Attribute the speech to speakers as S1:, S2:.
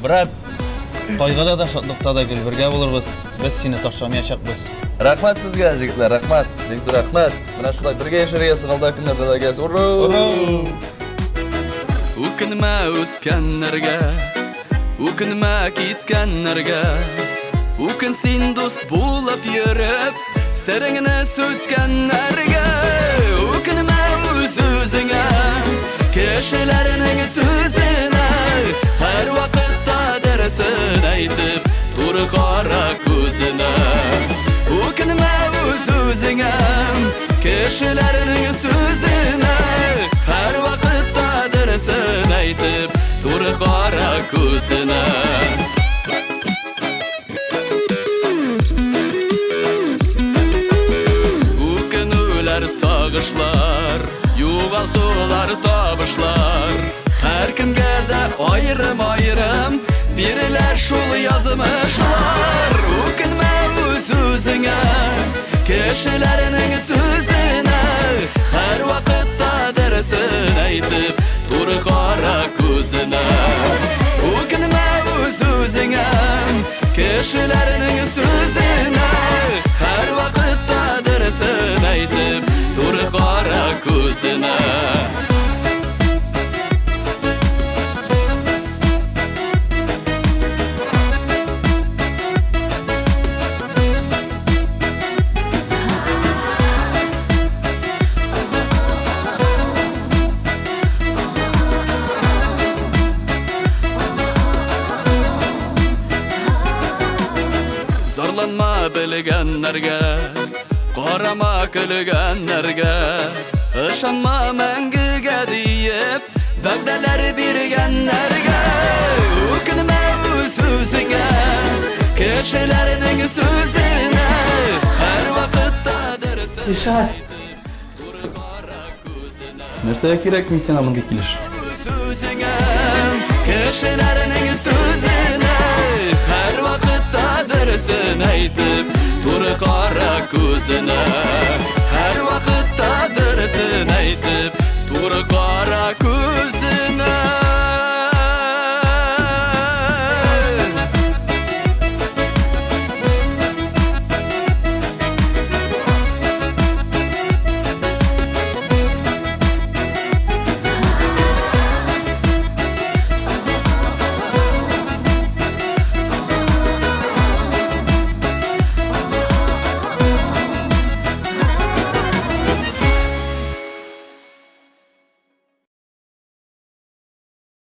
S1: брат. Кайгыда да, шатлыкта да гел бергә булырбыз. Без сине ташламаячакбыз.
S2: Рахмат сезгә, җегетләр, рахмат. Бик зур рахмат. Менә шулай бергә яшәргә сыгылда көннәрдә дә гәз. Ура!
S3: Үкенмә үткәннәргә, үкенмә киткәннәргә. Үкен син дус булып йөреп, сәреңне сүткәннәргә. Үкенмә үз-үзеңә, кешеләрнең сүзенә. Һәр вакытта дәресен әйтеп, туры кара күзенә. Үкенмә үз-үзеңә, кешеләрнең сүзенә. Һәр вакытта дәресен әйтеп, туры кара күзенә. Сагышлар, югалтулар, табышлар. Һәр кемгә дә аерым-аерым бирелә шул язмышлар. Үкенмә үз-үзеңә, кешеләрнең сүзенә. Һәр вакытта дәресен әйтеп, туры кара күзенә. Үкенмә үз-үзеңә, кешеләрнең сүзенә. Һәр вакытта дәресен әйтеп, туры кара күзенә. Зарланма белгәннәргә, карама көлгәннәргә. Ышанма мәңгегә диеп, вәгъдәләр биргәннәргә. Үкенмә үз-үзеңә, кешеләрнең сүзенә. Һәр вакытта дөресен әйтеп, туры кара күзенә.
S2: Нәрсәгә кирәк мин сиңа мондый килеш?
S3: Үзеңә, кешеләрнең сүзенә. Һәр вакытта дөресен әйтеп, туры кара күзенә. Һәр вакытта дөресен әйтеп, туры кара күзенә.